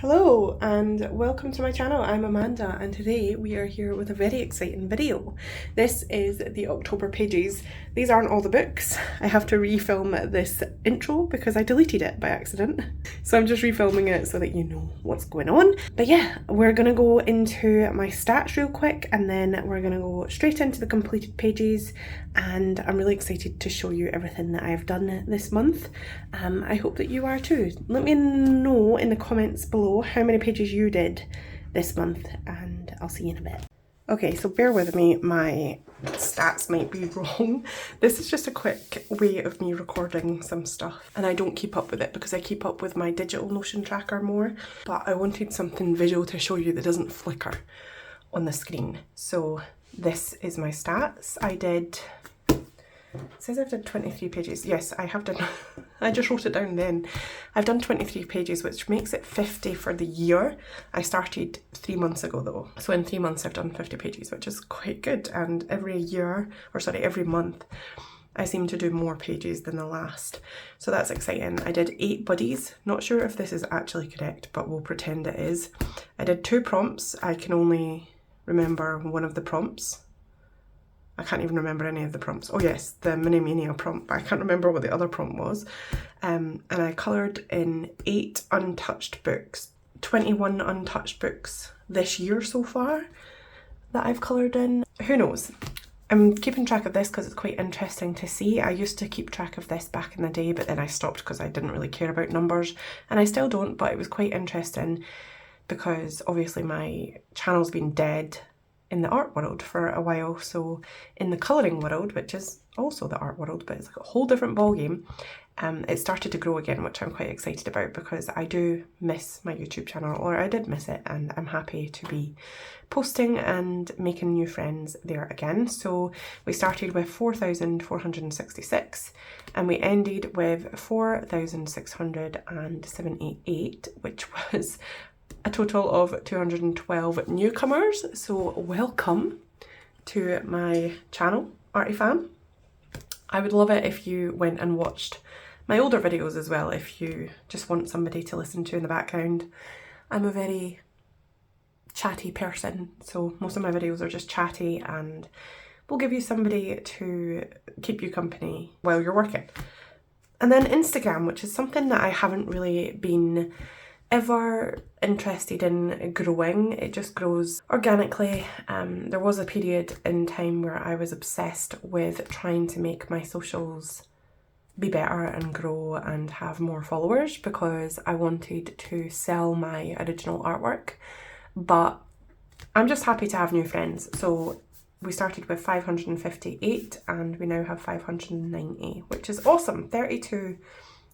Hello and welcome to my channel. I'm Amanda and today we are here with a very exciting video. This is the October pages. These aren't all the books. I have to refilm this intro because I deleted it by accident. So I'm just refilming it so that you know what's going on. But yeah, we're gonna go into my stats real quick and then we're gonna go straight into the completed pages, and I'm really excited to show you everything that I've done this month. I hope that you are too. Let me know in the comments below how many pages you did this month, and I'll see you in a bit. Okay, so bear with me, my stats might be wrong. This is just a quick way of me recording some stuff, and I don't keep up with it because I keep up with my digital Notion tracker more, but I wanted something visual to show you that doesn't flicker on the screen. So this is my stats. It says I've done 23 pages. Yes, I have done. I just wrote it down then. I've done 23 pages, which makes it 50 for the year. I started 3 months ago though. So in 3 months I've done 50 pages, which is quite good. And every month, I seem to do more pages than the last. So that's exciting. I did 8 buddies. Not sure if this is actually correct, but we'll pretend it is. I did 2 prompts. I can only remember one of the prompts. I can't even remember any of the prompts. Oh yes, the Mania prompt, but I can't remember what the other prompt was. And I coloured in 8 untouched books, 21 untouched books this year so far that I've coloured in. Who knows? I'm keeping track of this because it's quite interesting to see. I used to keep track of this back in the day, but then I stopped because I didn't really care about numbers, and I still don't, but it was quite interesting because obviously my channel's been dead in the art world for a while. So in the colouring world, which is also the art world, but it's like a whole different ballgame, it started to grow again, which I'm quite excited about because I do miss my YouTube channel, or I did miss it, and I'm happy to be posting and making new friends there again. So we started with 4,466 and we ended with 4,678, which was a total of 212 newcomers. So welcome to my channel, Arty Fam. I would love it if you went and watched my older videos as well, if you just want somebody to listen to in the background. I'm a very chatty person, so most of my videos are just chatty and will give you somebody to keep you company while you're working. And then Instagram, which is something that I haven't really been ever interested in growing. It just grows organically. There was a period in time where I was obsessed with trying to make my socials be better and grow and have more followers because I wanted to sell my original artwork, but I'm just happy to have new friends. So we started with 558 and we now have 590, which is awesome. 32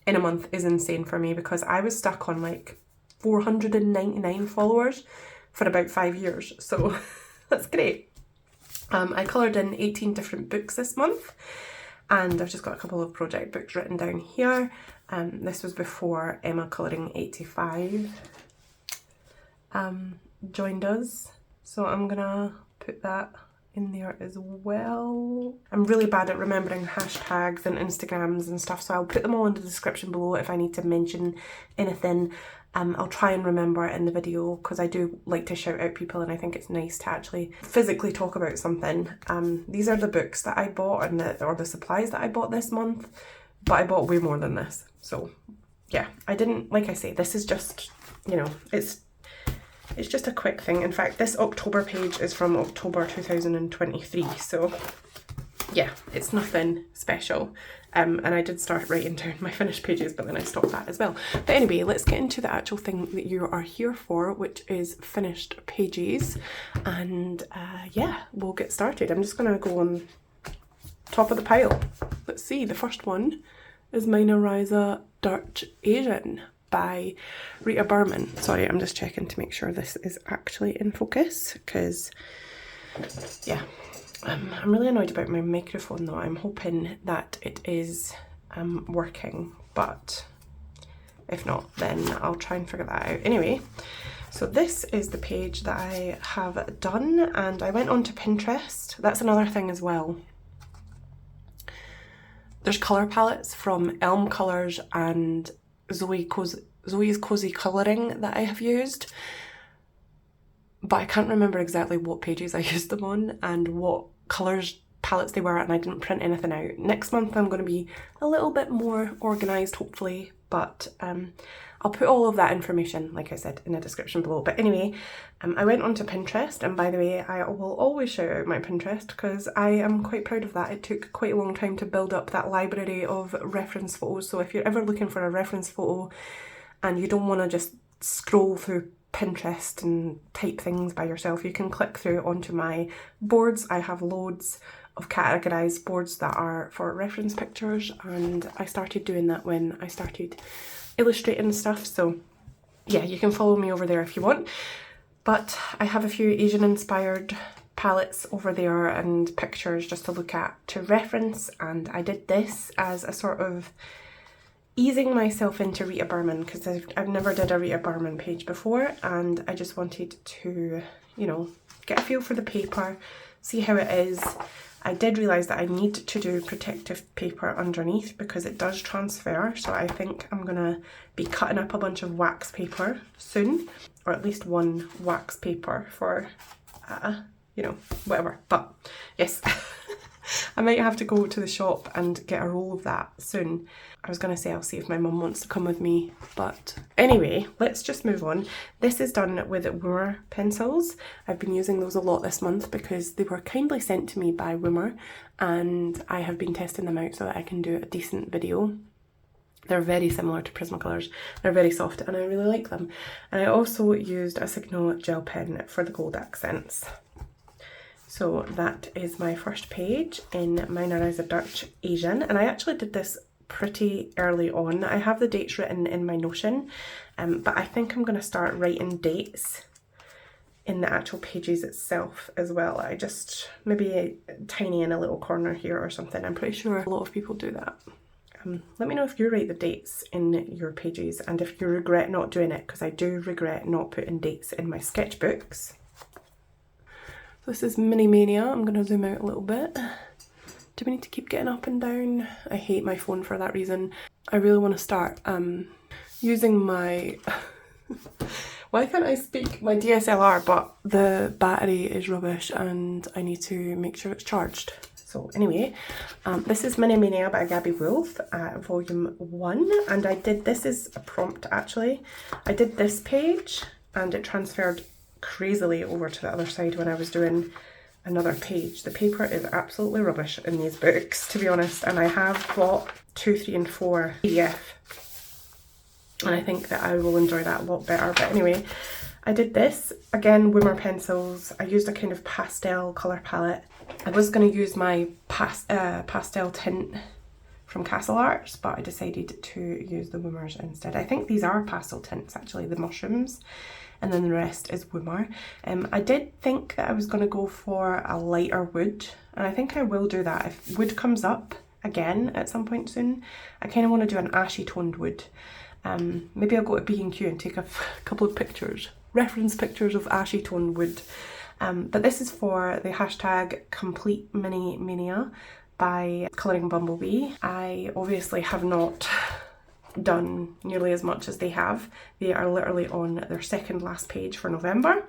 in a month is insane for me because I was stuck on like 499 followers for about 5 years, so that's great. I coloured in 18 different books this month, and I've just got a couple of project books written down here. This was before Emma Colouring 85 joined us, so I'm gonna put that in there as well. I'm really bad at remembering hashtags and Instagrams and stuff, so I'll put them all in the description below if I need to mention anything. I'll try and remember it in the video because I do like to shout out people and I think it's nice to actually physically talk about something. These are the books that I bought or the supplies that I bought this month, but I bought way more than this. So yeah, I didn't, like I say, this is just, you know, it's just a quick thing. In fact, this October page is from October 2023, so yeah, it's nothing special. And I did start writing down my finished pages, but then I stopped that as well. But anyway, let's get into the actual thing that you are here for, which is finished pages. And yeah, we'll get started. I'm just gonna go on top of the pile. Let's see, the first one is ALLJArt Asian by Rita Berman. Sorry, I'm just checking to make sure this is actually in focus, because yeah, I'm really annoyed about my microphone though. I'm hoping that it is working, but if not, then I'll try and figure that out. Anyway, so this is the page that I have done, and I went on to Pinterest. That's another thing as well. There's colour palettes from Elm Colours and Zoe Zoe's Cozy Colouring that I have used, but I can't remember exactly what pages I used them on and what colours palettes they were, and I didn't print anything out. Next month I'm going to be a little bit more organised, hopefully, but I'll put all of that information, like I said, in the description below. But anyway, I went onto Pinterest, and by the way, I will always shout out my Pinterest because I am quite proud of that. It took quite a long time to build up that library of reference photos, so if you're ever looking for a reference photo and you don't want to just scroll through Pinterest and type things by yourself, you can click through onto my boards. I have loads of categorised boards that are for reference pictures, and I started doing that when I started illustrating stuff, so yeah, you can follow me over there if you want. But I have a few Asian inspired palettes over there and pictures just to look at to reference, and I did this as a sort of easing myself into Rita Berman because I've never did a Rita Berman page before, and I just wanted to, you know, get a feel for the paper, see how it is. I did realise that I need to do protective paper underneath because it does transfer, so I think I'm gonna be cutting up a bunch of wax paper soon, or at least one wax paper for, you know, whatever. But yes, I might have to go to the shop and get a roll of that soon. I was gonna say I'll see if my mum wants to come with me, but anyway, let's just move on. This is done with Woomer pencils. I've been using those a lot this month because they were kindly sent to me by Woomer, and I have been testing them out so that I can do a decent video. They're very similar to Prismacolors. They're very soft and I really like them. And I also used a Signal gel pen for the gold accents. So that is my first page in ALLJArt Asian, and I actually did this pretty early on. I have the dates written in my Notion, but I think I'm going to start writing dates in the actual pages itself as well. I just, maybe tiny in a little corner here or something. I'm pretty sure a lot of people do that. Let me know if you write the dates in your pages and if you regret not doing it, because I do regret not putting dates in my sketchbooks. This is Mini Mania. I'm going to zoom out a little bit. Do we need to keep getting up and down? I hate my phone for that reason. I really want to start using my... Why can't I speak? My DSLR, but the battery is rubbish and I need to make sure it's charged. So anyway, this is Mini Mania by Gabby Wolf, volume 1, and I did, this is a prompt actually. I did this page and it transferred crazily over to the other side when I was doing another page. The paper is absolutely rubbish in these books, to be honest, and I have bought 2, 3 and 4 PDF, and I think that I will enjoy that a lot better. But anyway, I did this, again, Woomer pencils. I used a kind of pastel colour palette. I was going to use my pastel tint from ALLJArt, but I decided to use the Woomers instead. I think these are pastel tints actually, the mushrooms, and then the rest is Woomer. I did think that I was going to go for a lighter wood, and I think I will do that if wood comes up again at some point soon. I kind of want to do an ashy toned wood. Maybe I'll go to B&Q and take a couple of pictures, reference pictures of ashy toned wood. But this is for the hashtag Complete Mini Mania by Colouring Bumblebee. I obviously have not done nearly as much as they have. They are literally on their second last page for November,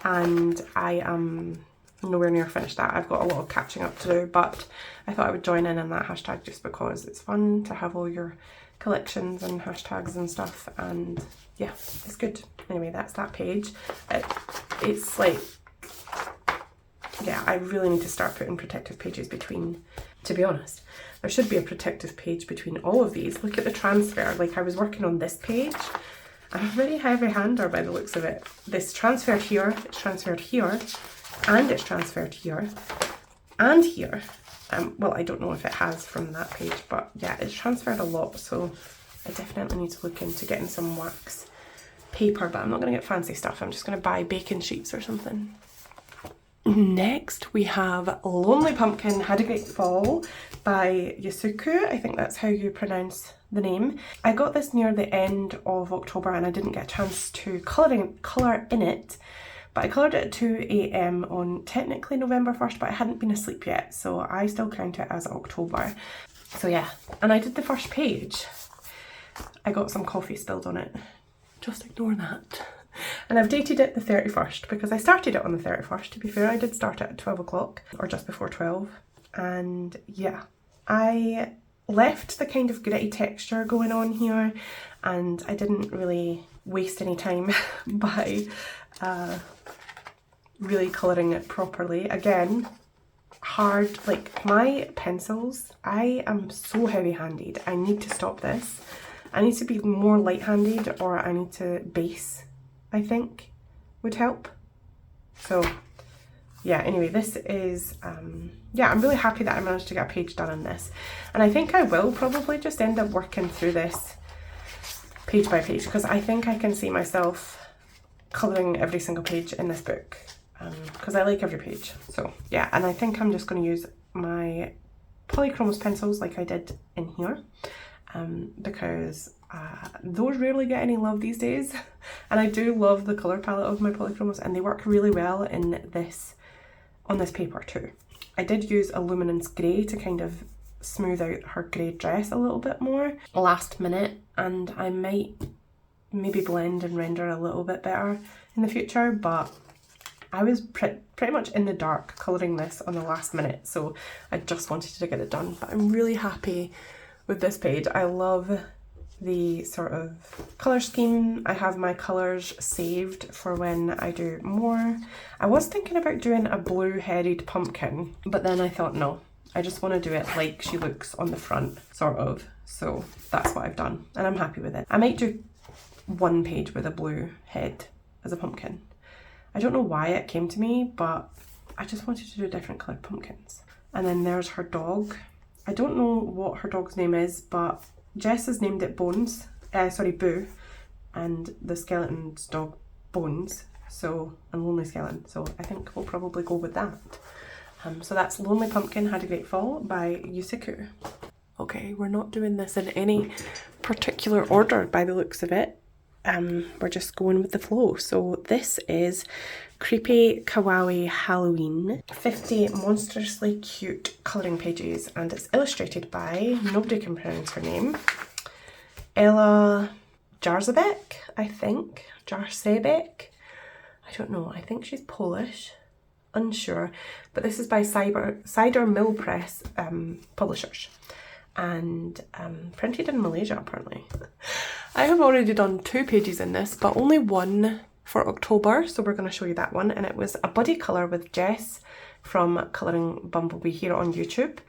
and I am nowhere near finished that. I've got a lot of catching up to do, but I thought I would join in on that hashtag just because it's fun to have all your collections and hashtags and stuff, and yeah, it's good. Anyway, that's that page. It's like, yeah, I really need to start putting protective pages between, to be honest. There should be a protective page between all of these. Look at the transfer. Like, I was working on this page. I'm a very heavy-hander by the looks of it. This transferred here, it's transferred here, and it's transferred here, and here. Well, I don't know if it has from that page, but yeah, it's transferred a lot, so I definitely need to look into getting some wax paper, but I'm not going to get fancy stuff. I'm just going to buy bacon sheets or something. Next, we have Lonely Pumpkin Had a Great Fall by Yusuku. I think that's how you pronounce the name. I got this near the end of October and I didn't get a chance to colour in it, but I coloured it at 2 AM on technically November 1st, but I hadn't been asleep yet, so I still count it as October. So yeah, and I did the first page. I got some coffee spilled on it. Just ignore that. And I've dated it the 31st because I started it on the 31st. To be fair, I did start it at 12 o'clock or just before 12. And yeah, I left the kind of gritty texture going on here, and I didn't really waste any time by really colouring it properly. Again, hard, like my pencils, I am so heavy-handed. I need to stop this. I need to be more light-handed, or I need to base, I think, would help. So yeah, anyway, this is, yeah, I'm really happy that I managed to get a page done on this. And I think I will probably just end up working through this page by page, because I think I can see myself colouring every single page in this book, because I like every page. So yeah, and I think I'm just going to use my polychromos pencils like I did in here, because those rarely get any love these days. And I do love the colour palette of my polychromos, and they work really well in this, on this paper too. I did use a luminance grey to kind of smooth out her grey dress a little bit more last minute, and I might maybe blend and render a little bit better in the future, but I was pretty much in the dark colouring this on the last minute, so I just wanted to get it done. But I'm really happy with this page. I love the sort of colour scheme. I have my colours saved for when I do more. I was thinking about doing a blue-headed pumpkin, but then I thought no, I just want to do it like she looks on the front, sort of. So that's what I've done, and I'm happy with it. I might do one page with a blue head as a pumpkin. I don't know why it came to me, but I just wanted to do different coloured pumpkins. And then there's her dog. I don't know what her dog's name is, but Jess has named it Bones, Boo, and the skeleton's dog Bones, so, and Lonely Skeleton, so I think we'll probably go with that. So that's Lonely Pumpkin Had a Great Fall by Yusaku. Okay, we're not doing this in any particular order by the looks of it. We're just going with the flow. So this is Creepy Kawaii Halloween, 50 monstrously cute colouring pages, and it's illustrated by, nobody can pronounce her name, ALLJArt, I think, Jarsebek, I don't know, I think she's Polish, unsure, but this is by Cider Mill Press publishers, and printed in Malaysia apparently. I have already done 2 pages in this, but only one for October, so we're going to show you that one, and it was a buddy colour with Jess from Colouring Bumblebee here on YouTube.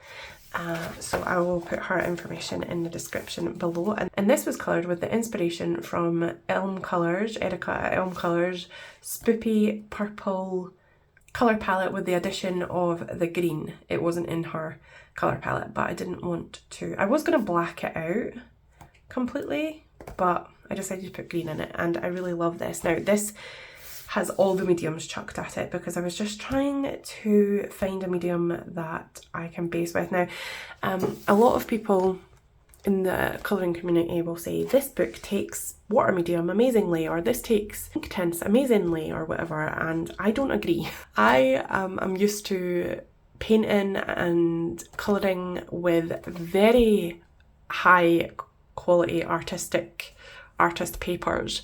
So I will put her information in the description below, and this was coloured with the inspiration from Elm Colours, Erica at Elm Colours, Spoopy Purple colour palette with the addition of the green. It wasn't in her colour palette, but I didn't want to. I was going to black it out completely, but I decided to put green in it, and I really love this. Now this has all the mediums chucked at it because I was just trying to find a medium that I can base with. Now a lot of people in the colouring community will say this book takes water medium amazingly, or this takes ink tints amazingly, or whatever, and I don't agree. I am used to painting and colouring with very high quality artist papers,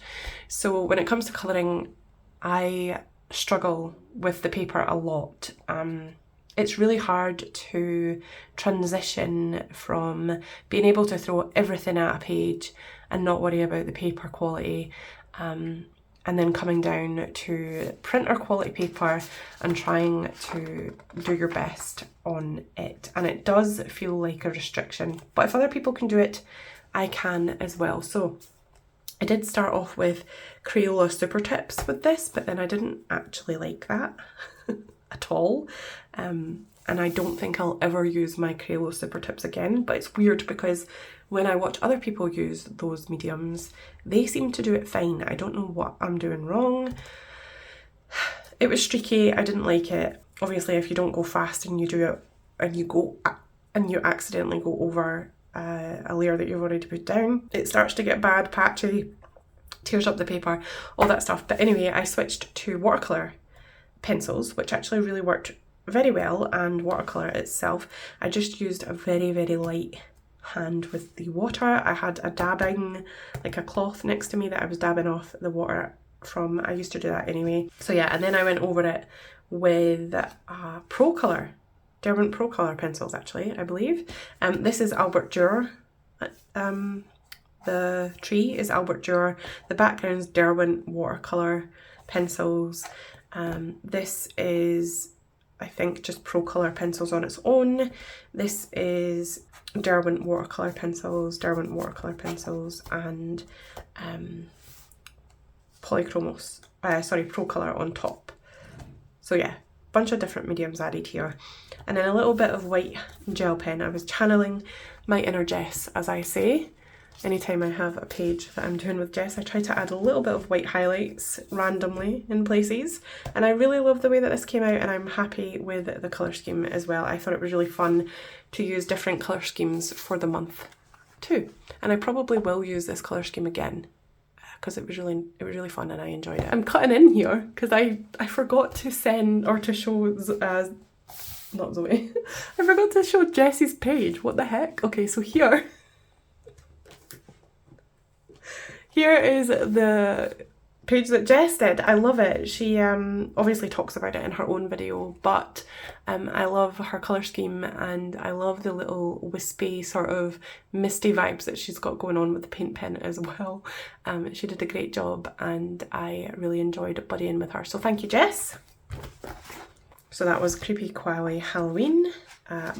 so when it comes to colouring I struggle with the paper a lot. It's really hard to transition from being able to throw everything at a page and not worry about the paper quality, and then coming down to printer quality paper and trying to do your best on it, and it does feel like a restriction, but if other people can do it I can as well. So I did start off with Crayola Super Tips with this, but then I didn't actually like that at all. And I don't think I'll ever use my Crayola Super Tips again, but it's weird because when I watch other people use those mediums, they seem to do it fine. I don't know what I'm doing wrong. It was streaky, I didn't like it. Obviously if you don't go fast and you do it and you accidentally go over a layer that you've already put down, it starts to get bad, patchy, tears up the paper, all that stuff. But anyway, I switched to watercolour pencils, which actually really worked very well, and watercolour itself. I just used a very, very light hand with the water. I had a dabbing, like a cloth next to me that I was dabbing off the water from. I used to do that anyway. So yeah, and then I went over it with Pro Colour, Derwent Pro Colour pencils actually, I believe. This is ALLJArt. The tree is ALLJArt. The background's Derwent watercolour pencils. This is, I think, just Pro Colour pencils on its own. This is Derwent watercolour pencils, and Polychromos, Pro Colour on top. So yeah, bunch of different mediums added here. And then a little bit of white gel pen. I was channeling my inner Jess, as I say. Anytime I have a page that I'm doing with Jess, I try to add a little bit of white highlights randomly in places. And I really love the way that this came out, and I'm happy with the colour scheme as well. I thought it was really fun to use different colour schemes for the month too. And I probably will use this colour scheme again because it was really fun and I enjoyed it. I'm cutting in here because I forgot to send or to show not Zoe. I forgot to show Jessie's page. What the heck? Okay, so here is the page that Jess did. I love it. She obviously talks about it in her own video, but I love her colour scheme and I love the little wispy sort of misty vibes that she's got going on with the paint pen as well. She did a great job and I really enjoyed buddying with her. So thank you, Jess. So that was Creepy Kawaii Halloween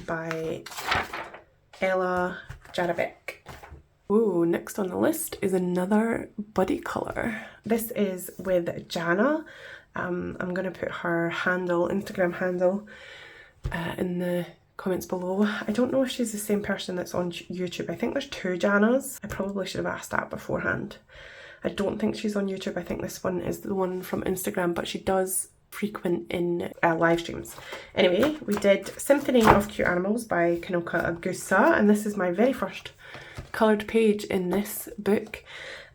by ALLJArt. Ooh, next on the list is another buddy colour. This is with Jana. I'm going to put her handle, Instagram handle, in the comments below. I don't know if she's the same person that's on YouTube. I think there's two Janas. I probably should have asked that beforehand. I don't think she's on YouTube. I think this one is the one from Instagram, but she does frequent in live streams. Anyway, we did Symphony of Cute Animals by Kanoka Agusa, and this is my very first coloured page in this book,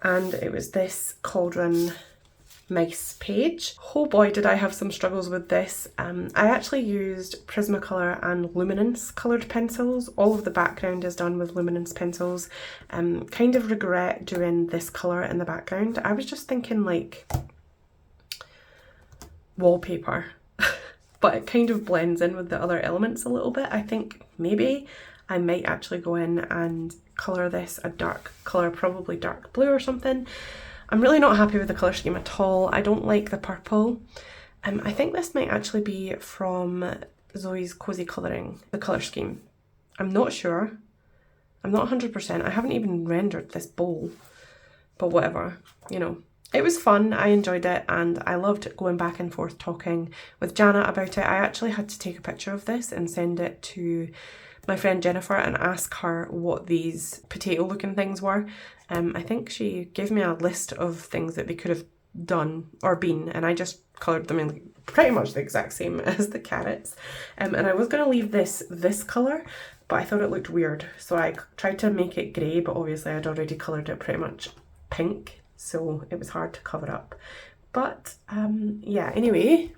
and it was this cauldron mice page. Oh boy, did I have some struggles with this. I actually used Prismacolor and Luminance coloured pencils. All of the background is done with Luminance pencils. Kind of regret doing this colour in the background. I was just thinking like wallpaper, but it kind of blends in with the other elements a little bit. I think maybe I might actually go in and colour this a dark colour, probably dark blue or something. I'm really not happy with the colour scheme at all. I don't like the purple. I think this might actually be from Zoe's Cozy Colouring, the colour scheme. I'm not sure. I'm not 100%. I haven't even rendered this bowl, but whatever, you know. It was fun, I enjoyed it, and I loved going back and forth talking with Jana about it. I actually had to take a picture of this and send it to my friend Jennifer and ask her what these potato looking things were. I think she gave me a list of things that they could have done or been, and I just coloured them in pretty much the exact same as the carrots. And I was going to leave this colour, but I thought it looked weird, so I tried to make it grey, but obviously I'd already coloured it pretty much pink, so it was hard to cover up. But yeah, anyway.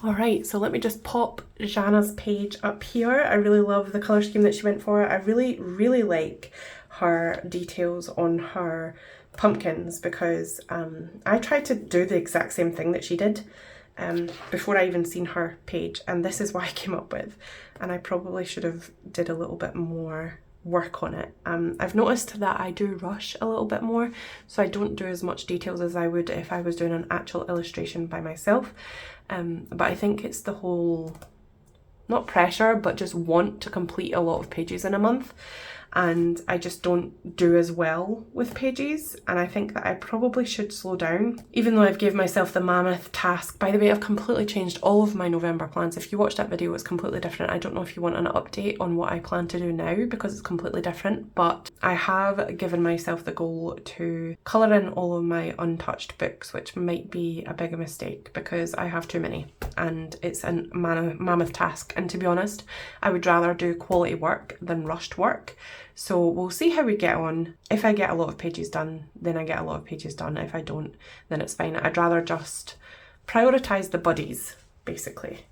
Alright, so let me just pop Jana's page up here. I really love the colour scheme that she went for. I really like her details on her pumpkins because I tried to do the exact same thing that she did before I even seen her page, and this is what I came up with, and I probably should have did a little bit more work on it. I've noticed that I do rush a little bit more, so I don't do as much details as I would if I was doing an actual illustration by myself. But I think it's the whole, not pressure, but just want to complete a lot of pages in a month, and I just don't do as well with pages, and I think that I probably should slow down, even though I've gave myself the mammoth task. By the way, I've completely changed all of my November plans. If you watched that video, it's completely different. I don't know if you want an update on what I plan to do now because it's completely different, but I have given myself the goal to colour in all of my untouched books, which might be a big mistake because I have too many and it's a mammoth task, and to be honest, I would rather do quality work than rushed work. So we'll see how we get on. If I get a lot of pages done, then I get a lot of pages done. If I don't, then it's fine. I'd rather just prioritise the buddies, basically,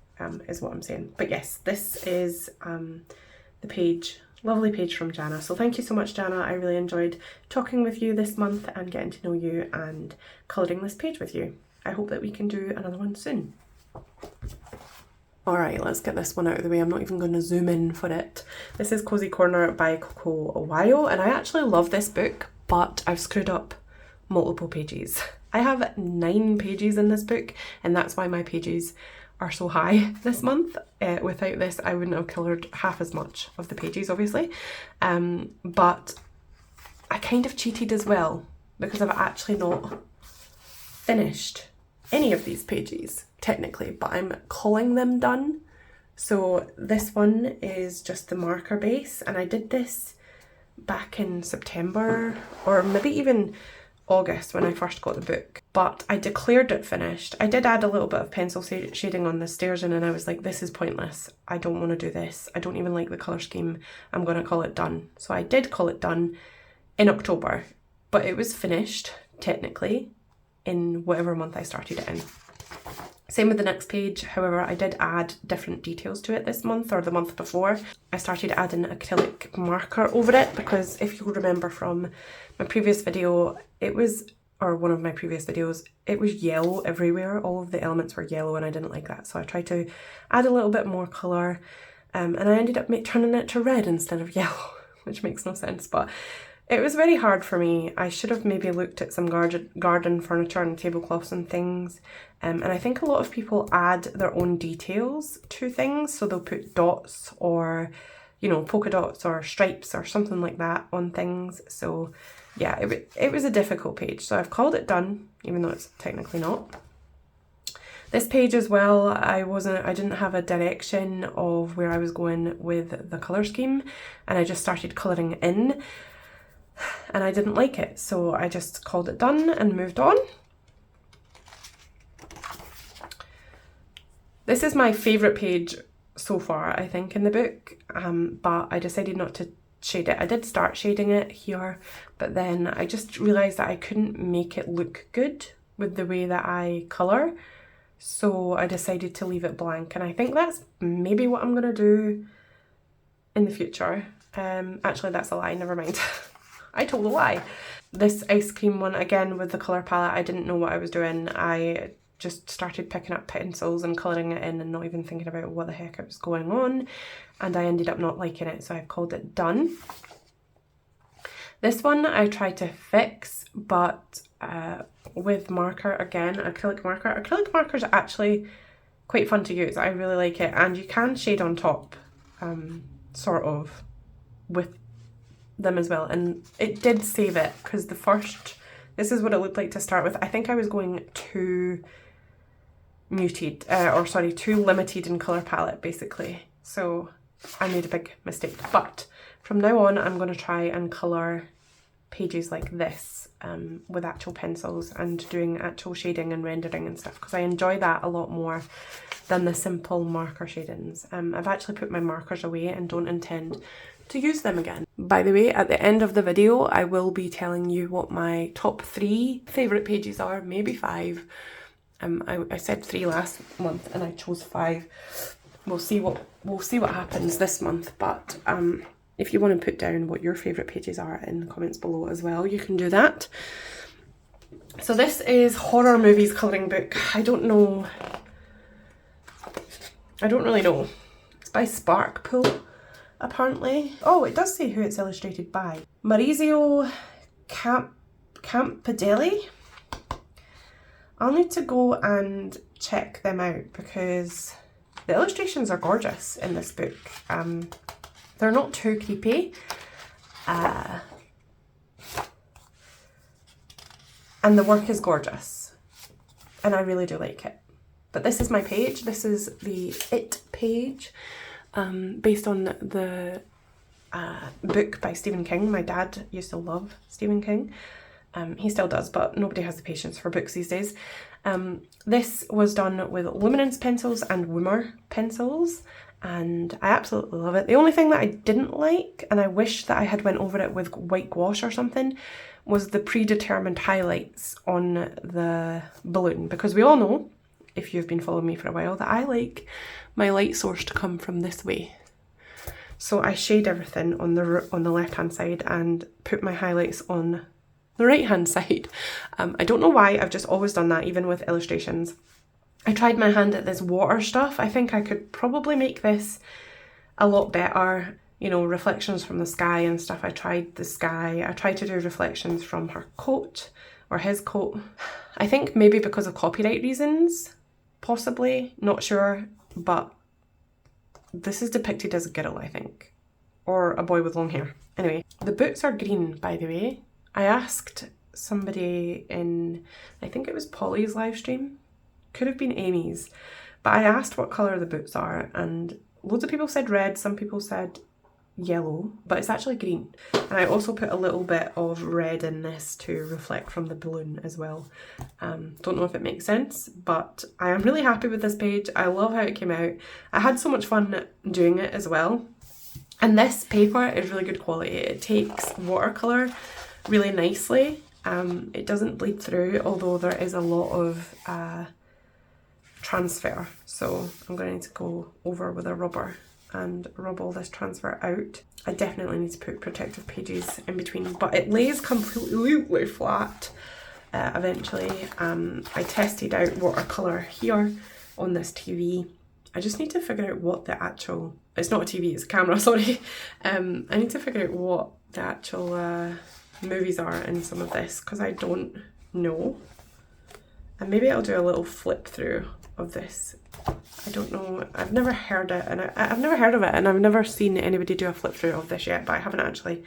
is what I'm saying. But yes, this is the page Lovely page from Jana. So thank you so much, Jana. I really enjoyed talking with you this month and getting to know you and colouring this page with you. I hope that we can do another one soon. Alright, let's get this one out of the way. I'm not even going to zoom in for it. This is Cozy Corner by Coco, and I actually love this book, but I've screwed up multiple pages. I have 9 pages in this book, and that's why my pages are so high this month. Without this, I wouldn't have coloured half as much of the pages, obviously. But I kind of cheated as well, because I've actually not finished any of these pages technically, but I'm calling them done. So this one is just the marker base, and I did this back in September or maybe even August when I first got the book, but I declared it finished. I did add a little bit of pencil shading on the stairs, and I was like, this is pointless. I don't want to do this. I don't even like the colour scheme. I'm going to call it done. So I did call it done in October, but it was finished technically in whatever month I started it in. Same with the next page, however, I did add different details to it this month, or the month before. I started adding acrylic marker over it because if you remember from my previous video, or one of my previous videos, it was yellow everywhere. All of the elements were yellow and I didn't like that. So I tried to add a little bit more colour, and I ended up turning it to red instead of yellow, which makes no sense, but it was very hard for me. I should have maybe looked at some garden furniture and tablecloths and things. And I think a lot of people add their own details to things. So they'll put dots or, you know, polka dots or stripes or something like that on things. So yeah, it was a difficult page. So I've called it done, even though it's technically not. This page as well, I didn't have a direction of where I was going with the colour scheme, and I just started colouring in. And I didn't like it, so I just called it done and moved on. This is my favourite page so far, I think, in the book, but I decided not to shade it. I did start shading it here, but then I just realised that I couldn't make it look good with the way that I colour, so I decided to leave it blank, and I think that's maybe what I'm going to do in the future. Actually, that's a lie, never mind. I told a lie. This ice cream one, again with the colour palette, I didn't know what I was doing. I just started picking up pencils and colouring it in and not even thinking about what the heck was going on, and I ended up not liking it, so I've called it done. This one I tried to fix, but with marker again, acrylic marker. Acrylic marker is actually quite fun to use. I really like it, and you can shade on top, sort of, with them as well, and it did save it, because this is what it looked like to start with. I think I was going too muted, too limited in colour palette basically, so I made a big mistake. But from now on I'm going to try and colour pages like this with actual pencils and doing actual shading and rendering and stuff, because I enjoy that a lot more than the simple marker shadings. I've actually put my markers away and don't intend to use them again. By the way, at the end of the video I will be telling you what my top 3 favourite pages are, maybe 5. I said 3 last month and I chose 5. We'll see what happens this month, but if you want to put down what your favourite pages are in the comments below as well, you can do that. So this is Horror Movies colouring book. I don't really know. It's by Sparkpool, apparently. Oh, it does say who it's illustrated by. Maurizio Campidelli. I'll need to go and check them out because the illustrations are gorgeous in this book. They're not too creepy. And the work is gorgeous. And I really do like it. But this is my page. This is the It page, based on the book by Stephen King. My dad used to love Stephen King. He still does, but nobody has the patience for books these days. This was done with luminance pencils and Woomer pencils, and I absolutely love it. The only thing that I didn't like, and I wish that I had went over it with white gouache or something, was the predetermined highlights on the balloon, because we all know, if you've been following me for a while, that I like my light source to come from this way. So I shade everything on the left hand side and put my highlights on the right hand side. I don't know why, I've just always done that, even with illustrations. I tried my hand at this water stuff. I think I could probably make this a lot better. You know, reflections from the sky and stuff. I tried the sky. I tried to do reflections from her coat or his coat. I think maybe because of copyright reasons, possibly, not sure, but this is depicted as a girl, I think, or a boy with long hair. Anyway, the boots are green, by the way. I asked somebody in, I think it was Polly's live stream, could have been Amy's, but I asked what colour the boots are and loads of people said red, some people said yellow, but it's actually green. And I also put a little bit of red in this to reflect from the balloon as well. Don't know if it makes sense, but I am really happy with this page. I love how it came out. I had so much fun doing it as well. And this paper is really good quality. It takes watercolour really nicely. It doesn't bleed through, although there is a lot of transfer. So I'm going to go over with a rubber and rub all this transfer out. I definitely need to put protective pages in between, but it lays completely flat eventually. I tested out watercolour here on this TV. I just need to figure out what the actual, it's not a TV, it's a camera, sorry. I need to figure out what the actual movies are in some of this, because I don't know. And maybe I'll do a little flip through of this. I don't know, I've never heard it, and I've never heard of it, and I've never seen anybody do a flip through of this yet, but I haven't actually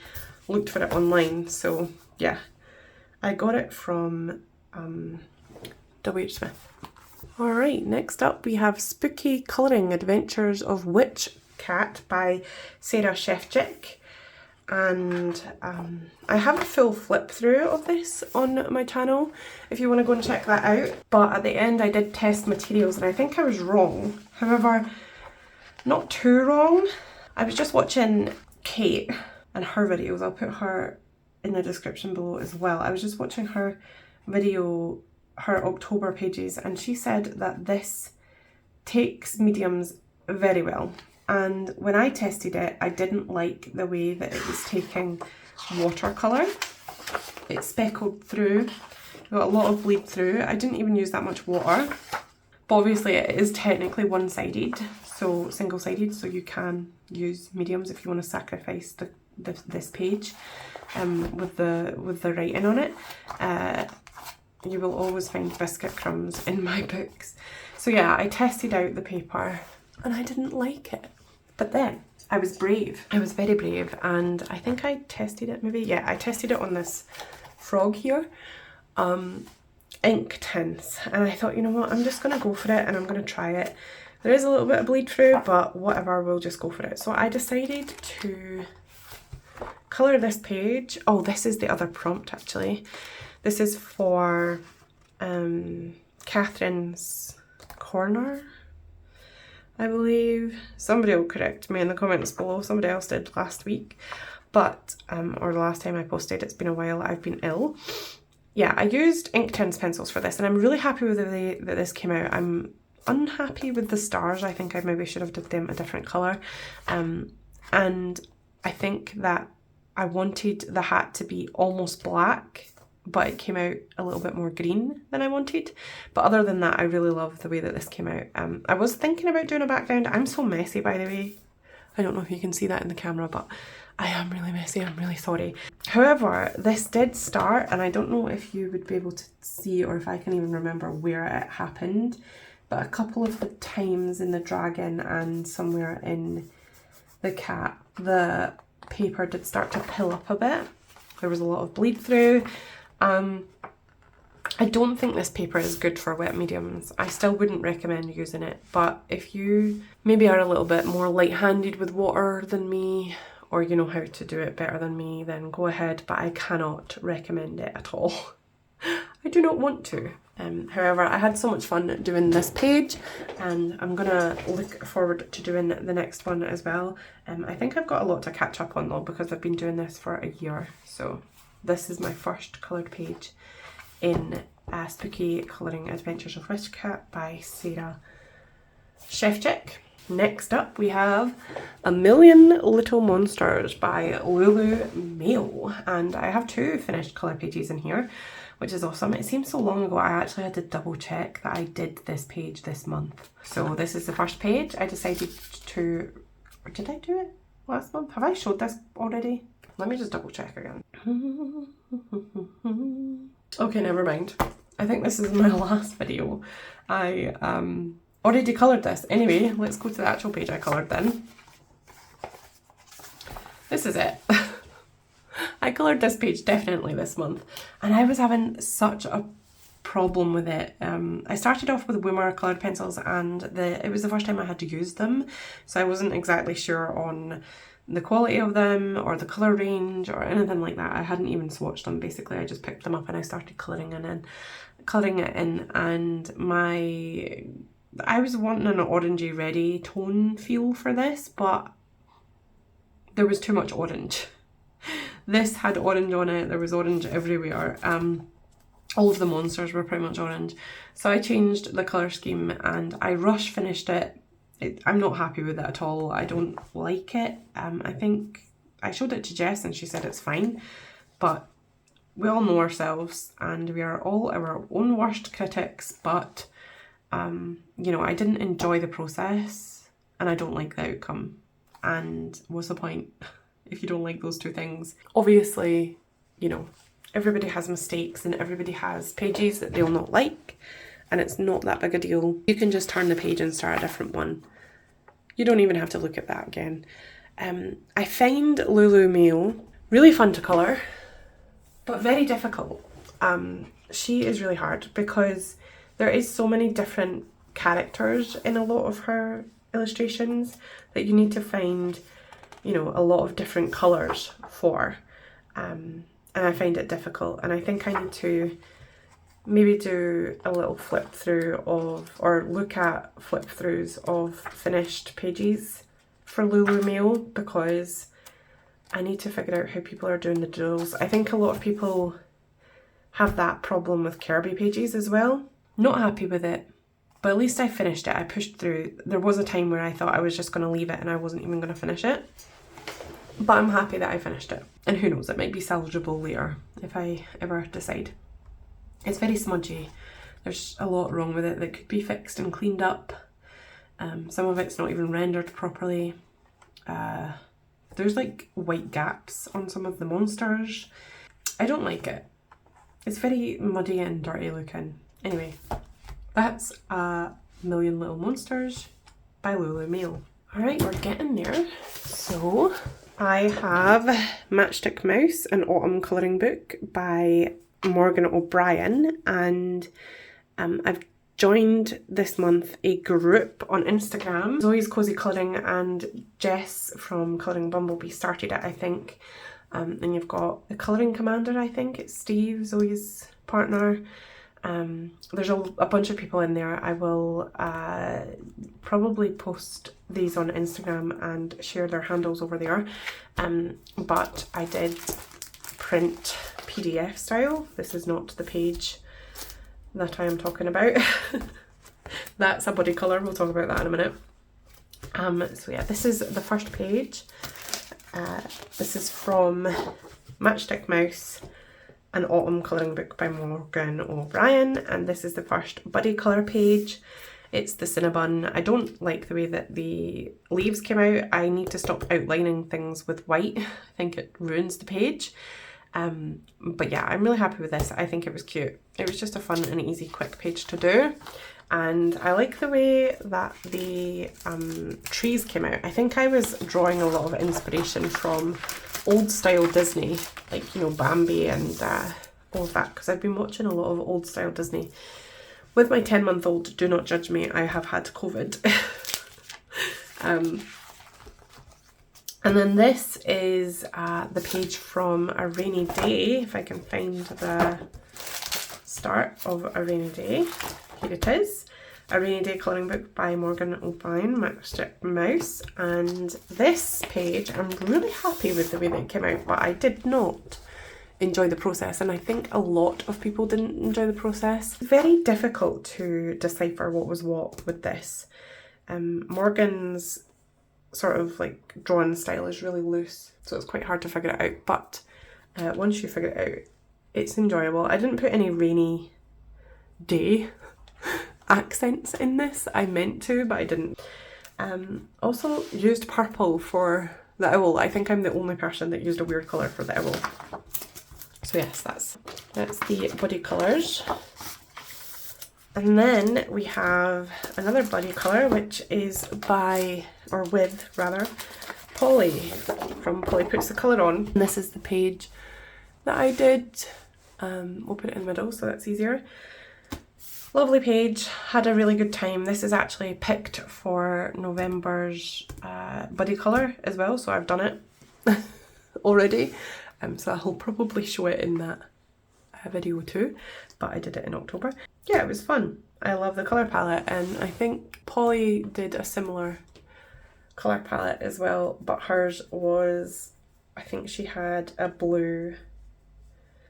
looked for it online. So yeah, I got it from ALLJArt Smith. Alright, next up we have Spooky Colouring Adventures of Witch Cat by Sarah Shefchik. And I have a full flip through of this on my channel if you want to go and check that out. But at the end I did test materials and I think I was wrong. However, not too wrong. I was just watching Kate and her videos. I'll put her in the description below as well. I was just watching her video, her October pages, and she said that this takes mediums very well. And when I tested it, I didn't like the way that it was taking watercolour. It speckled through, got a lot of bleed through. I didn't even use that much water. But obviously it is technically one-sided, so single-sided, so you can use mediums if you want to sacrifice this page with the writing on it. You will always find biscuit crumbs in my books. So yeah, I tested out the paper and I didn't like it. But then I was brave. I was very brave, and I think I tested it maybe. Yeah, I tested it on this frog here, ink tints, and I thought, you know what, I'm just gonna go for it and I'm gonna try it. There is a little bit of bleed through, but whatever, we'll just go for it. So I decided to colour this page. Oh, this is the other prompt actually. This is for Catherine's Corner, I believe. Somebody will correct me in the comments below. Somebody else did last week, but or the last time I posted. It's been a while. I've been ill. Yeah, I used Inktense pencils for this, and I'm really happy with the way that this came out. I'm unhappy with the stars. I think I maybe should have did them a different colour, and I think that I wanted the hat to be almost black, but it came out a little bit more green than I wanted. But other than that, I really love the way that this came out. I was thinking about doing a background. I'm so messy, by the way. I don't know if you can see that in the camera, but I am really messy. I'm really sorry. However, this did start, and I don't know if you would be able to see or if I can even remember where it happened, but a couple of the times in the dragon and somewhere in the cat, the paper did start to pill up a bit. There was a lot of bleed through. I don't think this paper is good for wet mediums. I still wouldn't recommend using it, but if you maybe are a little bit more light-handed with water than me, or you know how to do it better than me, then go ahead, but I cannot recommend it at all. I do not want to. However, I had so much fun doing this page, and I'm gonna look forward to doing the next one as well. I think I've got a lot to catch up on though, because I've been doing this for a year, so this is my first coloured page in Spooky Colouring Adventures of Witch Cat by Sarah Shefchik. Next up we have A Million Little Monsters by Lulu Mail, and I have 2 finished colour pages in here, which is awesome. It seems so long ago, I actually had to double check that I did this page this month. So this is the first page. I decided to, or did I do it last month? Have I showed this already? Let me just double check again. Okay, never mind. I think this is my last video. I already coloured this. Anyway, let's go to the actual page I coloured then. This is it. I coloured this page definitely this month, and I was having such a problem with it. I started off with Woomer coloured pencils, and it was the first time I had to use them, so I wasn't exactly sure on the quality of them or the colour range or anything like that. I hadn't even swatched them. Basically, I just picked them up and I started colouring it in, and I was wanting an orangey ready tone feel for this, but there was too much orange. This had orange on it, there was orange everywhere. All of the monsters were pretty much orange. So I changed the colour scheme and I rush finished it. I'm not happy with it at all. I don't like it. I think I showed it to Jess and she said it's fine, but we all know ourselves and we are all our own worst critics, but you know, I didn't enjoy the process and I don't like the outcome. And what's the point if you don't like those 2 things? Obviously, you know, everybody has mistakes and everybody has pages that they'll not like, and it's not that big a deal. You can just turn the page and start a different one. You don't even have to look at that again. I find Lulu Mail really fun to colour, but very difficult. She is really hard because there is so many different characters in a lot of her illustrations that you need to find, you know, a lot of different colours for. And I find it difficult, and I think I need to maybe do a little flip through of, or look at flip throughs of finished pages for Lulu Mail, because I need to figure out how people are doing the doodles. I think a lot of people have that problem with Kirby pages as well. Not happy with it, but at least I finished it. I pushed through. There was a time where I thought I was just going to leave it and I wasn't even going to finish it, but I'm happy that I finished it. And who knows, it might be salvageable later if I ever decide. It's very smudgy. There's a lot wrong with it that could be fixed and cleaned up. Some of it's not even rendered properly. There's like white gaps on some of the monsters. I don't like it. It's very muddy and dirty looking. Anyway, that's A Million Little Monsters by Lulu Mail. Alright, we're getting there. So I have Matchstick Mouse, an autumn colouring book by Morgan O'Brien, and I've joined this month a group on Instagram. Zoe's Cozy Colouring and Jess from Colouring Bumblebee started it, I think. And you've got the Colouring Commander, I think it's Steve, Zoe's partner. There's a bunch of people in there. I will probably post these on Instagram and share their handles over there. But I did print PDF style. This is not the page that I am talking about. That's a body colour. We'll talk about that in a minute. So yeah, this is the first page. This is from Matchstick Mouse, an autumn colouring book by Morgan O'Brien, and this is the first buddy colour page. It's the Cinnabon. I don't like the way that the leaves came out. I need to stop outlining things with white. I think it ruins the page. But yeah, I'm really happy with this. I think it was cute. It was just a fun and easy quick page to do. And I like the way that the trees came out. I think I was drawing a lot of inspiration from old style Disney, like, you know, Bambi and all of that, because I've been watching a lot of old style Disney. With my 10-month-old, do not judge me, I have had COVID. And then this is the page from A Rainy Day, if I can find the start of A Rainy Day. Here it is. A Rainy Day colouring book by Morgan O'Brien, Matchstick Mouse. And this page, I'm really happy with the way that it came out, but I did not enjoy the process, and I think a lot of people didn't enjoy the process. Very difficult to decipher what was what with this. Morgan's sort of like drawing style is really loose, so it's quite hard to figure it out, but once you figure it out, it's enjoyable. I didn't put any rainy day accents in this. I meant to, but I didn't. Also used purple for the owl. I think I'm the only person that used a weird colour for the owl. So yes, that's the buddy colours. And then we have another buddy colour, which is by, or with rather, Polly from Polly Puts the Colour On. And this is the page that I did. We'll put it in the middle so that's easier. Lovely page, had a really good time. This is actually picked for November's buddy colour as well, so I've done it already. So I'll probably show it in that video too, but I did it in October. Yeah, it was fun. I love the colour palette, and I think Polly did a similar colour palette as well, but hers was, I think she had a blue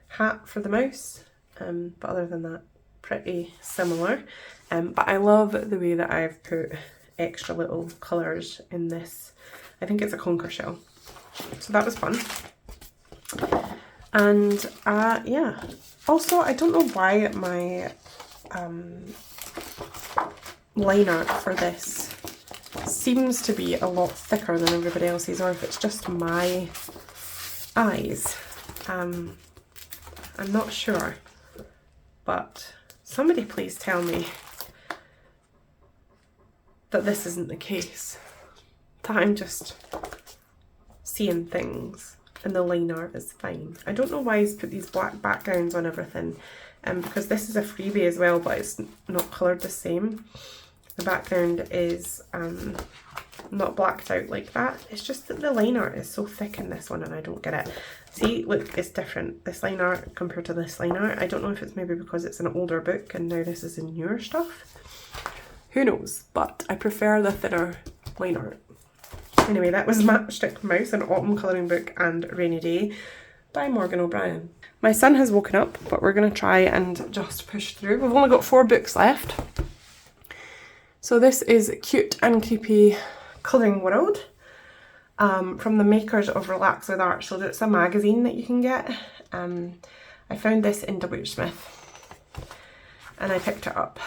hat for the mouse, but other than that, pretty similar. But I love the way that I've put extra little colours in this. I think it's a conker shell, so that was fun. And yeah, also I don't know why my line art for this seems to be a lot thicker than everybody else's, or if it's just my eyes. I'm not sure, but somebody please tell me that this isn't the case, that I'm just seeing things and the line art is fine. I don't know why he's put these black backgrounds on everything, because this is a freebie as well, but it's not coloured the same. The background is not blacked out like that. It's just that the line art is so thick in this one and I don't get it. See, look, it's different. This line art compared to this line art. I don't know if it's maybe because it's an older book and now this is in newer stuff. Who knows? But I prefer the thinner line art. Anyway, that was Matchstick Mouse, an autumn colouring book and Rainy Day by Morgan O'Brien. My son has woken up, but we're going to try and just push through. We've only got 4 books left. So this is Cute and Creepy Colouring World from the makers of Relax with Art. So it's a magazine that you can get. I found this in W. Smith and I picked it up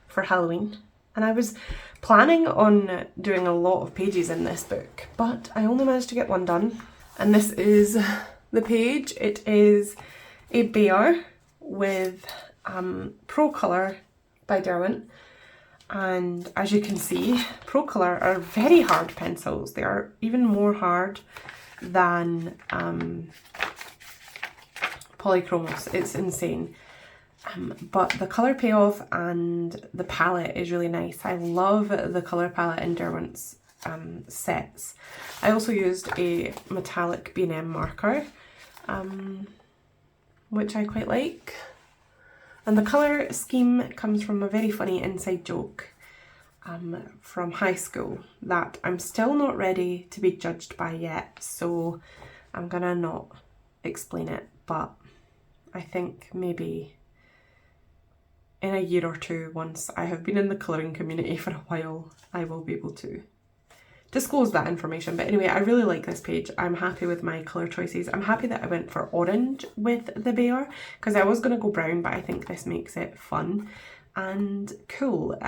for Halloween. And I was planning on doing a lot of pages in this book, but I only managed to get one done. And this is the page. It is a bear with Pro Colour by Derwent. And as you can see, Pro Colour are very hard pencils. They are even more hard than Polychromos. It's insane. But the colour payoff and the palette is really nice. I love the colour palette in Derwent's sets. I also used a metallic B&M marker, which I quite like. And the colour scheme comes from a very funny inside joke from high school that I'm still not ready to be judged by yet, so I'm gonna not explain it, but I think maybe in a year or two, once I have been in the colouring community for a while, I will be able to disclose that information. But anyway, I really like this page. I'm happy with my colour choices. I'm happy that I went for orange with the bear, because I was going to go brown, but I think this makes it fun and cool.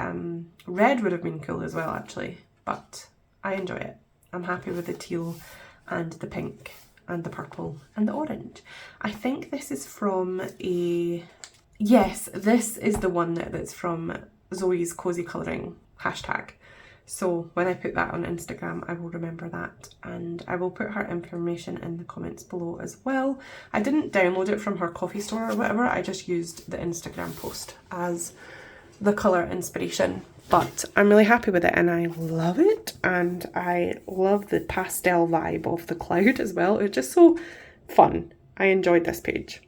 Red would have been cool as well actually, but I enjoy it. I'm happy with the teal and the pink and the purple and the orange. I think this is from a... Yes, this is the one that's from Zoe's Cozy Colouring hashtag. So when I put that on Instagram, I will remember that, and I will put her information in the comments below as well. I didn't download it from her coffee store or whatever, I just used the Instagram post as the colour inspiration. But I'm really happy with it and I love it, and I love the pastel vibe of the cloud as well. It's just so fun. I enjoyed this page.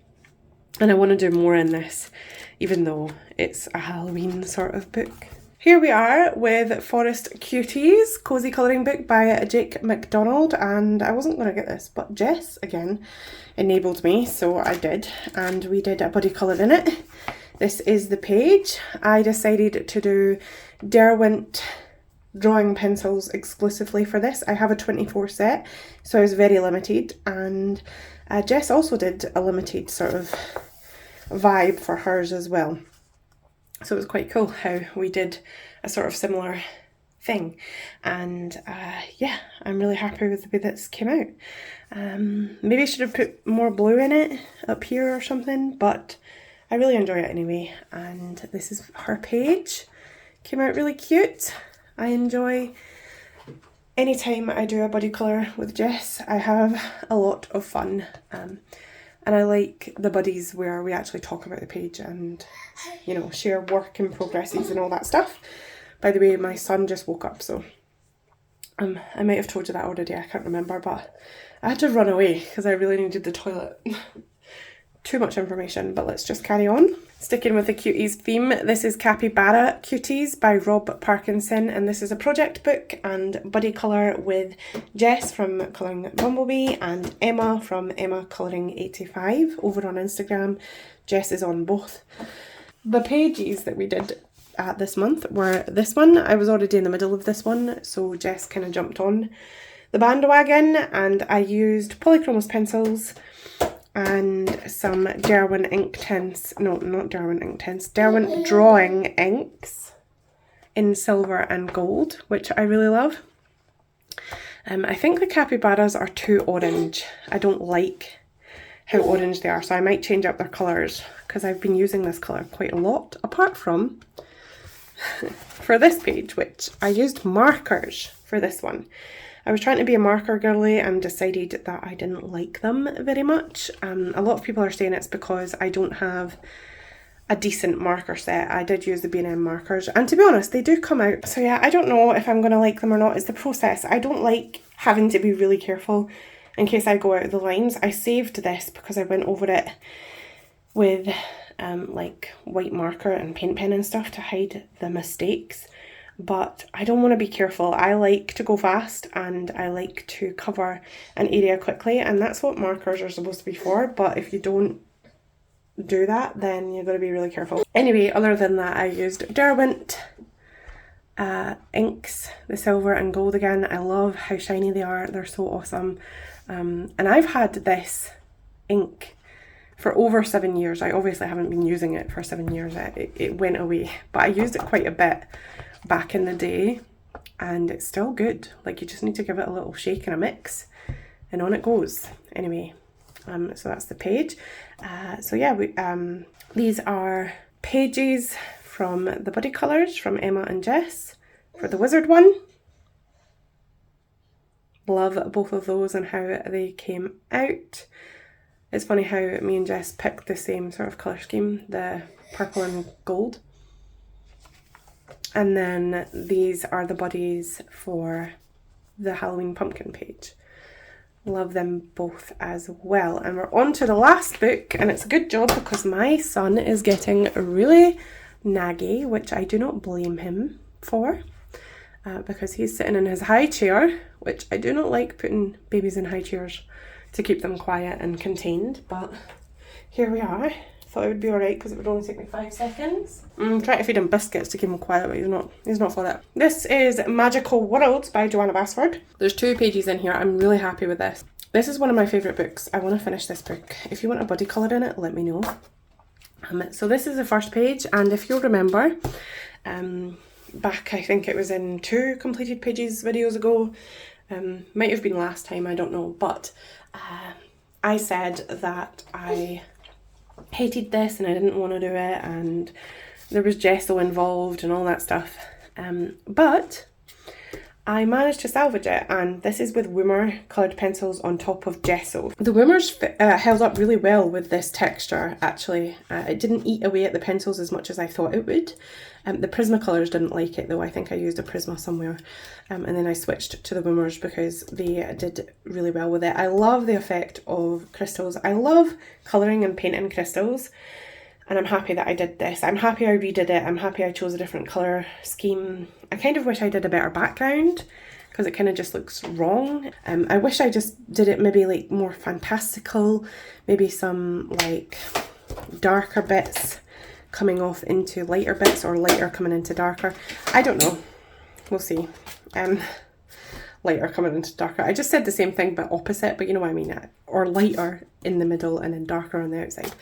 And I want to do more in this, even though it's a Halloween sort of book. Here we are with Forest Cuties, Cozy Colouring Book by Jake MacDonald, and I wasn't going to get this, but Jess, again, enabled me, so I did, and we did a buddy colour in it. This is the page. I decided to do Derwent drawing pencils exclusively for this. I have a 24 set, so I was very limited, and Jess also did a limited sort of vibe for hers as well. So it was quite cool how we did a sort of similar thing, and yeah, I'm really happy with the way this came out. Maybe I should have put more blue in it up here or something, but I really enjoy it anyway. And this is her page. Came out really cute. I enjoy anytime I do a body colour with Jess. I have a lot of fun, and I like the buddies where we actually talk about the page and, you know, share work in progresses and all that stuff. By the way, my son just woke up, so I might have told you that already, I can't remember, but I had to run away because I really needed the toilet. Too much information, but let's just carry on. Sticking with the Cuties theme, this is Capybara Cuties by Rob Parkinson, and this is a project book and buddy colour with Jess from Colouring Bumblebee and Emma from Emma Colouring 85 over on Instagram. Jess is on both. The pages that we did this month were this one. I was already in the middle of this one, so Jess kind of jumped on the bandwagon, and I used polychromos pencils and some Derwent ink tints, no, not Derwent ink tints, Derwent drawing inks in silver and gold, which I really love. I think the capybaras are too orange. I don't like how orange they are, so I might change up their colours because I've been using this colour quite a lot, apart from for this page, which I used markers for this one. I was trying to be a marker girly and decided that I didn't like them very much. A lot of people are saying it's because I don't have a decent marker set. I did use the B&M markers, and to be honest, they do come out. So yeah, I don't know if I'm going to like them or not. It's the process. I don't like having to be really careful in case I go out of the lines. I saved this because I went over it with like white marker and paint pen and stuff to hide the mistakes. But I don't want to be careful. I like to go fast and I like to cover an area quickly, and that's what markers are supposed to be for. But if you don't do that, then you've got to be really careful. Anyway, other than that, I used Derwent inks, the silver and gold again. I love how shiny they are. They're so awesome. And I've had this ink for over 7 years. I obviously haven't been using it for 7 years. It went away, but I used it quite a bit back in the day, and it's still good. Like, you just need to give it a little shake and a mix and on it goes. Anyway, so that's the page. So yeah, these are pages from the buddy colours from Emma and Jess for the wizard one. Love both of those and how they came out. It's funny how me and Jess picked the same sort of colour scheme, the purple and gold. And then these are the buddies for the Halloween pumpkin page. Love them both as well. And we're on to the last book, and it's a good job because my son is getting really naggy, which I do not blame him for, because he's sitting in his high chair, which I do not like putting babies in high chairs to keep them quiet and contained, but here we are. Thought it would be alright because it would only take me 5 seconds. I'm trying to feed him biscuits to keep him quiet, but he's not for that. This is Magical Worlds by Joanna Basford. There's 2 pages in here. I'm really happy with this. This is one of my favourite books. I want to finish this book. If you want a buddy colour in it, let me know. So this is the first page, and if you'll remember, back, I think it was in 2 completed pages videos ago, might have been last time, I don't know, but I said that I hated this and I didn't want to do it, and there was gesso involved and all that stuff, but I managed to salvage it, and this is with Woomer coloured pencils on top of gesso. The Woomers held up really well with this texture, actually. It didn't eat away at the pencils as much as I thought it would. The Prismacolors didn't like it though. I think I used a Prisma somewhere, and then I switched to the Woomers because they did really well with it. I love the effect of crystals. I love colouring and painting crystals, and I'm happy that I did this. I'm happy I redid it. I'm happy I chose a different colour scheme. I kind of wish I did a better background because it kind of just looks wrong. I wish I just did it maybe like more fantastical, maybe some like darker bits coming off into lighter bits or lighter coming into darker. I don't know. we'll see. Lighter coming into darker. I just said the same thing but opposite, but you know what I mean. Or lighter in the middle and then darker on the outside.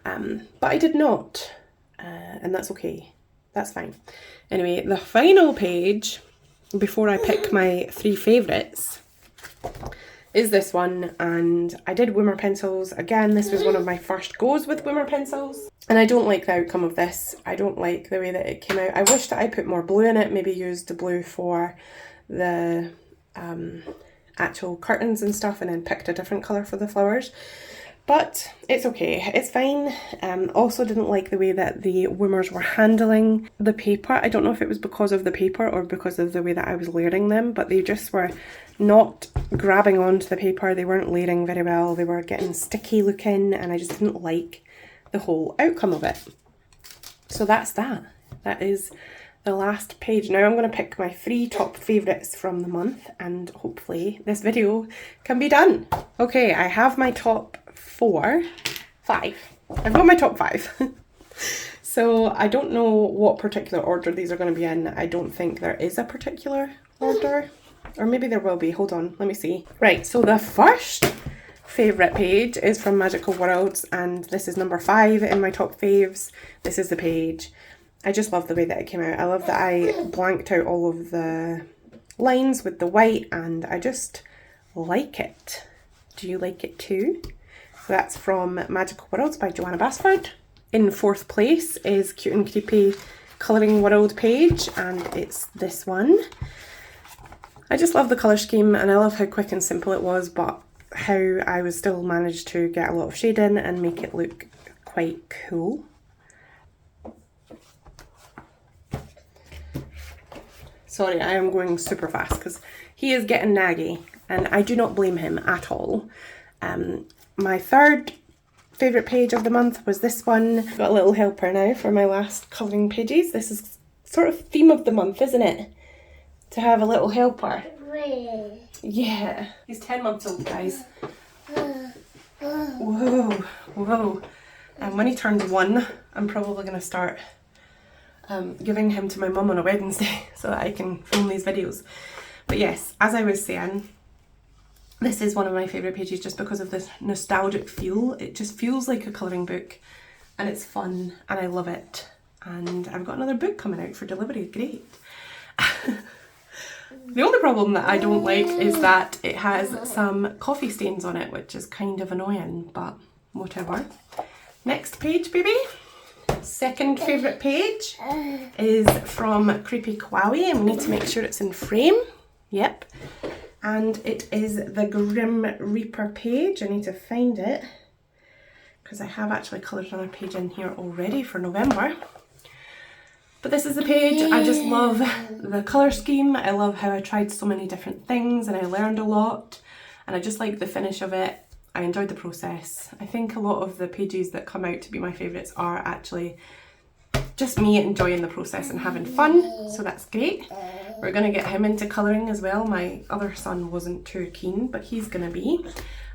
But I did not, and that's okay. That's fine. Anyway, the final page, before I pick my 3 favourites, is this one, and I did Wimmer pencils. Again, this was one of my first goes with Wimmer pencils, and I don't like the outcome of this. I don't like the way that it came out. I wish that I put more blue in it, maybe used the blue for the actual curtains and stuff, and then picked a different colour for the flowers. But it's okay, it's fine. Also didn't like the way that the Wimmers were handling the paper. I don't know if it was because of the paper or because of the way that I was layering them, but they just were not grabbing onto the paper. They weren't layering very well. They were getting sticky looking, and I just didn't like the whole outcome of it. So that's that. That is the last page. Now I'm going to pick my 3 top favourites from the month, and hopefully this video can be done. Okay, I have my top 5. I've got my top 5. So I don't know what particular order these are going to be in. I don't think there is a particular order, or maybe there will be. Hold on, let me see. Right, so the first favourite page is from Magical Worlds, and this is number 5 in my top faves. This is the page. I just love the way that it came out. I love that I blanked out all of the lines with the white, and I just like it. Do you like it too? So that's from Magical Worlds by Joanna Basford. In 4th place is Cute and Creepy Colouring World page, and it's this one. I just love the colour scheme, and I love how quick and simple it was, but how I was still managed to get a lot of shade in and make it look quite cool. Sorry, I am going super fast because he is getting naggy, and I do not blame him at all. My 3rd favourite page of the month was this one. Got a little helper now for my last colouring pages. This is sort of theme of the month, isn't it? To have a little helper. Yeah. He's 10 months old, guys. Whoa, whoa. And when he turns 1, I'm probably going to start giving him to my mum on a Wednesday so that I can film these videos. But yes, as I was saying, this is one of my favourite pages just because of this nostalgic feel. It just feels like a colouring book, and it's fun, and I love it. And I've got another book coming out for delivery. Great. The only problem that I don't like is that it has some coffee stains on it, which is kind of annoying, but whatever. Next page, baby. 2nd favourite page is from Creepy Kawaii, and we need to make sure it's in frame. Yep. And it is the Grim Reaper page. I need to find it because I have actually coloured on a page in here already for November. But this is the page. I just love the colour scheme. I love how I tried so many different things and I learned a lot, and I just like the finish of it. I enjoyed the process. I think a lot of the pages that come out to be my favourites are actually just me enjoying the process and having fun, so that's great. We're going to get him into colouring as well. My other son wasn't too keen, but he's going to be.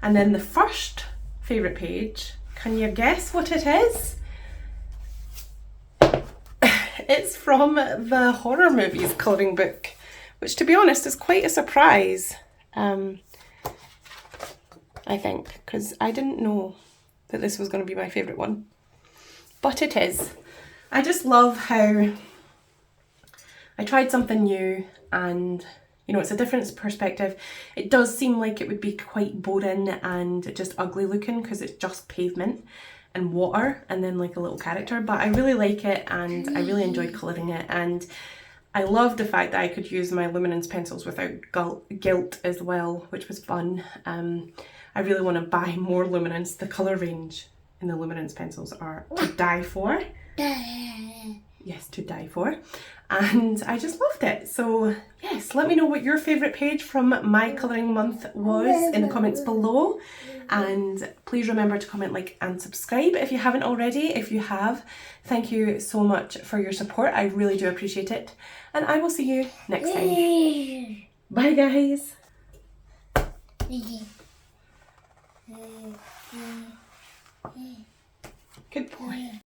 And then the first favourite page, can you guess what it is? It's from the horror movies colouring book, which to be honest is quite a surprise, I think, because I didn't know that this was going to be my favourite one, but it is. I just love how I tried something new, and you know, it's a different perspective. It does seem like it would be quite boring and just ugly looking because it's just pavement and water and then like a little character, but I really like it and I really enjoyed colouring it, and I loved the fact that I could use my luminance pencils without guilt as well, which was fun. I really want to buy more luminance. The colour range in the luminance pencils are to die for. Yes, to die for. And I just loved it. So yes, let me know what your favourite page from my colouring month was in the comments below. And please remember to comment, like and subscribe if you haven't already. If you have, thank you so much for your support. I really do appreciate it. And I will see you next time. Bye guys. Good boy.